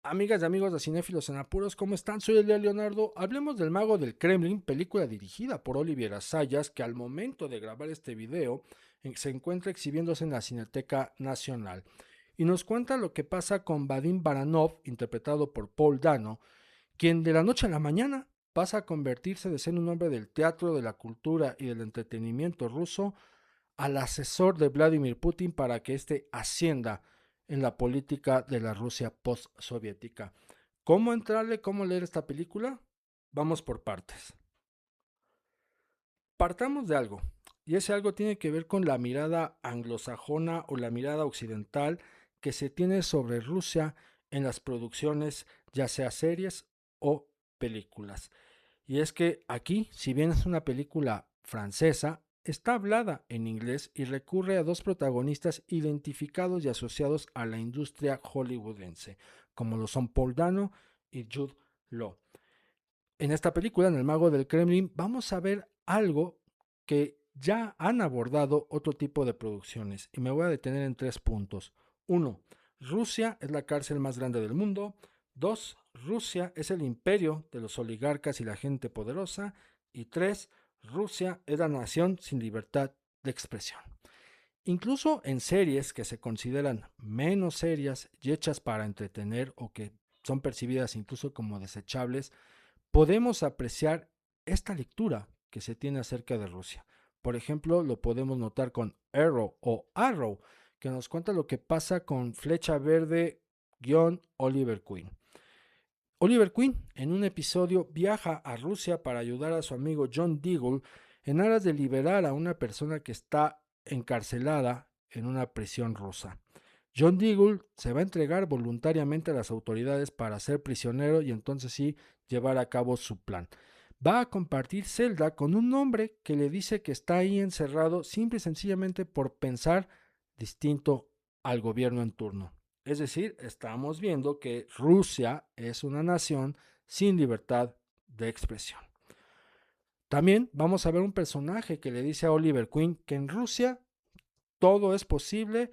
Amigas y amigos de Cinéfilos en Apuros, ¿cómo están? Soy Elia Leonardo. Hablemos del Mago del Kremlin, película dirigida por Olivier Assayas, que al momento de grabar este video se encuentra exhibiéndose en la Cineteca Nacional. Y nos cuenta lo que pasa con Vadim Baranov, interpretado por Paul Dano, quien de la noche a la mañana pasa a convertirse de ser un hombre del teatro, de la cultura y del entretenimiento ruso al asesor de Vladimir Putin para que éste ascienda en la política de la Rusia postsoviética. ¿Cómo entrarle? ¿Cómo leer esta película? Vamos por partes. Partamos de algo, y ese algo tiene que ver con la mirada anglosajona o la mirada occidental que se tiene sobre Rusia en las producciones, ya sea series o películas. Y es que aquí, si bien es una película francesa, está hablada en inglés y recurre a dos protagonistas identificados y asociados a la industria hollywoodense, como lo son Paul Dano y Jude Law. En esta película, en El Mago del Kremlin, vamos a ver algo que ya han abordado otro tipo de producciones y me voy a detener en 3 puntos. Uno, Rusia es la cárcel más grande del mundo. Dos, Rusia es el imperio de los oligarcas y la gente poderosa. Y tres, Rusia es la nación sin libertad de expresión. Incluso en series que se consideran menos serias y hechas para entretener o que son percibidas incluso como desechables, podemos apreciar esta lectura que se tiene acerca de Rusia. Por ejemplo, lo podemos notar con Arrow, que nos cuenta lo que pasa con Flecha Verde Oliver Queen. Oliver Queen, en un episodio, viaja a Rusia para ayudar a su amigo John Diggle en aras de liberar a una persona que está encarcelada en una prisión rusa. John Diggle se va a entregar voluntariamente a las autoridades para ser prisionero y entonces sí llevar a cabo su plan. Va a compartir celda con un hombre que le dice que está ahí encerrado simple y sencillamente por pensar distinto al gobierno en turno. Es decir, estamos viendo que Rusia es una nación sin libertad de expresión. También vamos a ver un personaje que le dice a Oliver Queen que en Rusia todo es posible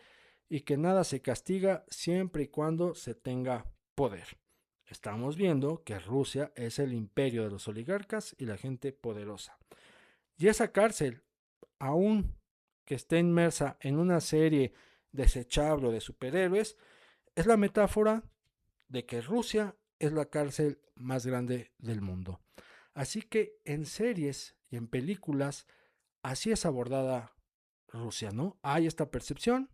y que nada se castiga siempre y cuando se tenga poder. Estamos viendo que Rusia es el imperio de los oligarcas y la gente poderosa. Y esa cárcel, aun que esté inmersa en una serie desechable de superhéroes, es la metáfora de que Rusia es la cárcel más grande del mundo. Así que en series y en películas, así es abordada Rusia, ¿no? Hay esta percepción,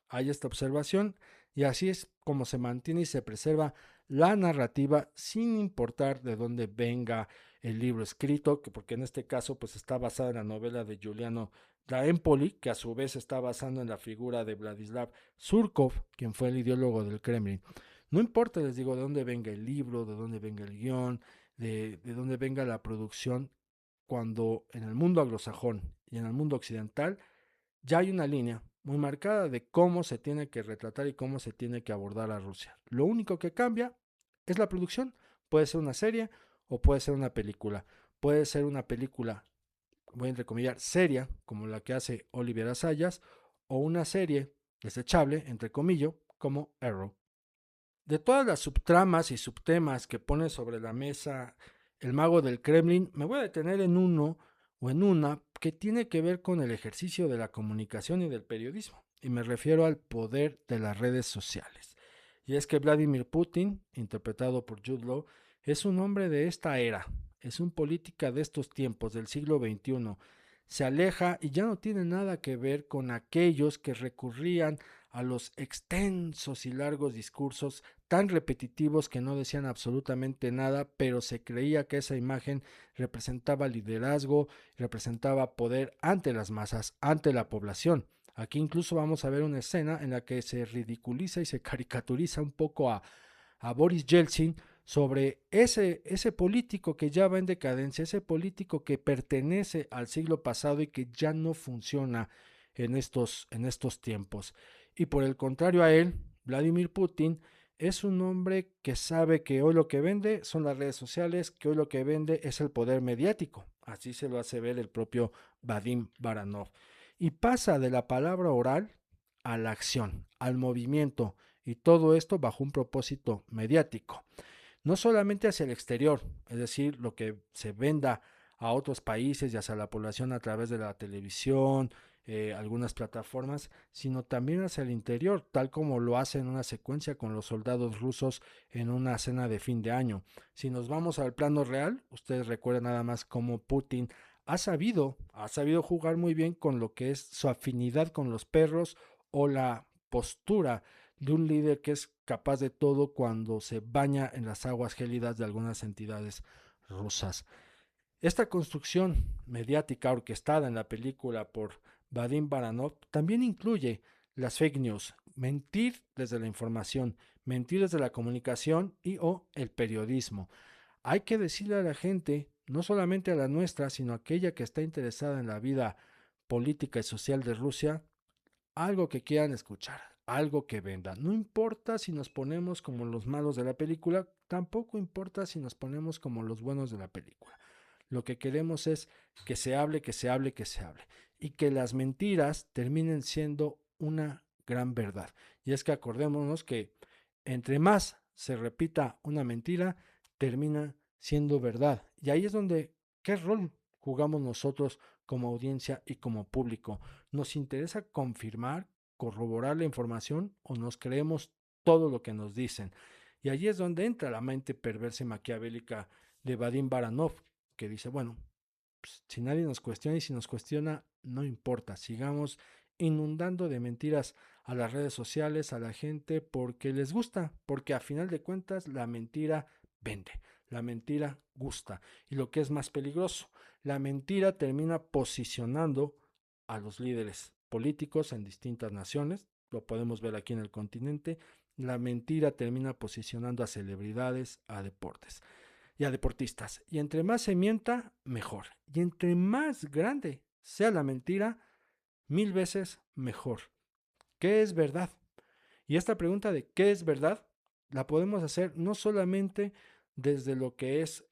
hay esta observación, y así es como se mantiene y se preserva la narrativa sin importar de dónde venga el libro escrito, que porque en este caso pues está basada en la novela de Giuliano da Empoli, que a su vez está basando en la figura de Vladislav Surkov, quien fue el ideólogo del Kremlin. No importa, les digo, de dónde venga el libro, de dónde venga el guión, de dónde venga la producción, cuando en el mundo anglosajón y en el mundo occidental ya hay una línea muy marcada de cómo se tiene que retratar y cómo se tiene que abordar a Rusia. Lo único que cambia es la producción. Puede ser una serie o puede ser una película. Puede ser una película, voy a entrecomillar, seria, como la que hace Olivier Assayas, o una serie desechable, entre comillas, como Arrow. De todas las subtramas y subtemas que pone sobre la mesa el mago del Kremlin, me voy a detener en uno o en una que tiene que ver con el ejercicio de la comunicación y del periodismo, y me refiero al poder de las redes sociales. Y es que Vladimir Putin, interpretado por Jude Law, es un hombre de esta era, es un política de estos tiempos, del siglo XXI. Se aleja y ya no tiene nada que ver con aquellos que recurrían a los extensos y largos discursos tan repetitivos que no decían absolutamente nada, pero se creía que esa imagen representaba liderazgo, representaba poder ante las masas, ante la población. Aquí incluso vamos a ver una escena en la que se ridiculiza y se caricaturiza un poco a Boris Yeltsin sobre ese político que ya va en decadencia, ese político que pertenece al siglo pasado y que ya no funciona en estos tiempos. Y por el contrario a él, Vladimir Putin es un hombre que sabe que hoy lo que vende son las redes sociales, que hoy lo que vende es el poder mediático. Así se lo hace ver el propio Vadim Baranov. Y pasa de la palabra oral a la acción, al movimiento, y todo esto bajo un propósito mediático. No solamente hacia el exterior, es decir, lo que se venda a otros países y hacia la población a través de la televisión, algunas plataformas, sino también hacia el interior, tal como lo hace en una secuencia con los soldados rusos en una cena de fin de año. Si nos vamos al plano real, ustedes recuerdan nada más cómo Putin ha sabido jugar muy bien con lo que es su afinidad con los perros o la postura de un líder que es capaz de todo cuando se baña en las aguas gélidas de algunas entidades rusas. Esta construcción mediática orquestada en la película por Vadim Baranov también incluye las fake news, mentir desde la información, mentir desde la comunicación y o el periodismo. Hay que decirle a la gente, no solamente a la nuestra, sino a aquella que está interesada en la vida política y social de Rusia, algo que quieran escuchar, algo que venda. No importa si nos ponemos como los malos de la película, tampoco importa si nos ponemos como los buenos de la película. Lo que queremos es que se hable, que se hable, que se hable. Y que las mentiras terminen siendo una gran verdad. Y es que acordémonos que entre más se repita una mentira, termina siendo verdad. Y ahí es donde, ¿qué rol jugamos nosotros como audiencia y como público? ¿Nos interesa confirmar, corroborar la información o nos creemos todo lo que nos dicen? Y allí es donde entra la mente perversa y maquiavélica de Vadim Baranov, que dice, bueno, pues, si nadie nos cuestiona y si nos cuestiona, no importa, sigamos inundando de mentiras a las redes sociales, a la gente, porque les gusta, porque a final de cuentas la mentira vende, la mentira gusta. Y lo que es más peligroso, la mentira termina posicionando a los líderes políticos en distintas naciones, lo podemos ver aquí en el continente, la mentira termina posicionando a celebridades, a deportes y a deportistas. Y entre más se mienta, mejor. Y entre más grande sea la mentira, 1000 veces mejor. ¿Qué es verdad? Y esta pregunta de ¿qué es verdad? La podemos hacer no solamente desde lo que es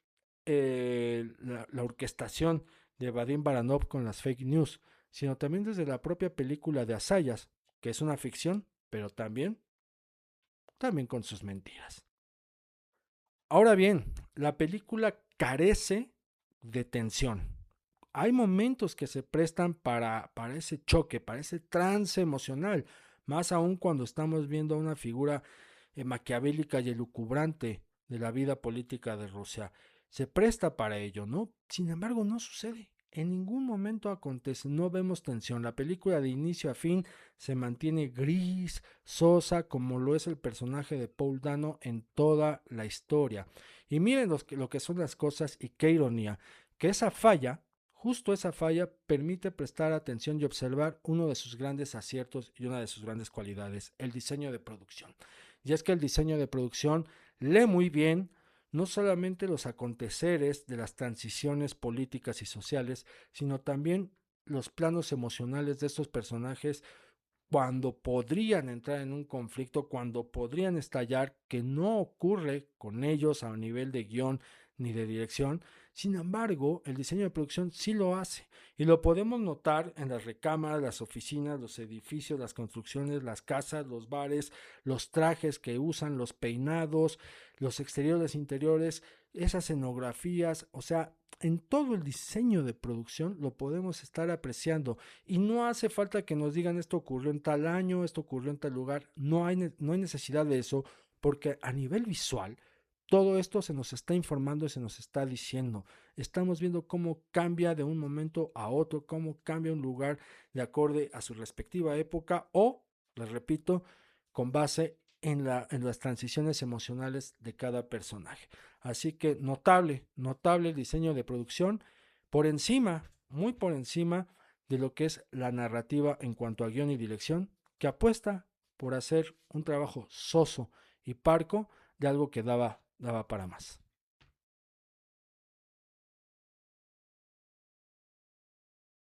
la orquestación de Vadim Baranov con las fake news, sino también desde la propia película de Asayas, que es una ficción, pero también con sus mentiras. Ahora bien, la película carece de tensión. Hay momentos que se prestan para ese choque, para ese trance emocional, más aún cuando estamos viendo a una figura maquiavélica y elucubrante de la vida política de Rusia. Se presta para ello, ¿no? Sin embargo, no sucede. En ningún momento acontece, no vemos tensión. La película de inicio a fin se mantiene gris, sosa, como lo es el personaje de Paul Dano en toda la historia. Y miren lo que son las cosas y qué ironía, que esa falla, justo esa falla, permite prestar atención y observar uno de sus grandes aciertos y una de sus grandes cualidades, el diseño de producción. Y es que el diseño de producción lee muy bien no solamente los aconteceres de las transiciones políticas y sociales, sino también los planos emocionales de estos personajes cuando podrían entrar en un conflicto, cuando podrían estallar, que no ocurre con ellos a nivel de guión ni de dirección. Sin embargo, el diseño de producción sí lo hace y lo podemos notar en las recámaras, las oficinas, los edificios, las construcciones, las casas, los bares, los trajes que usan, los peinados, los exteriores, interiores, esas escenografías, o sea, en todo el diseño de producción lo podemos estar apreciando y no hace falta que nos digan esto ocurrió en tal año, esto ocurrió en tal lugar, no hay necesidad de eso porque a nivel visual todo esto se nos está informando y se nos está diciendo. Estamos viendo cómo cambia de un momento a otro, cómo cambia un lugar de acorde a su respectiva época o, les repito, con base en las transiciones emocionales de cada personaje. Así que notable el diseño de producción por encima, muy por encima de lo que es la narrativa en cuanto a guión y dirección, que apuesta por hacer un trabajo soso y parco de algo que daba para más.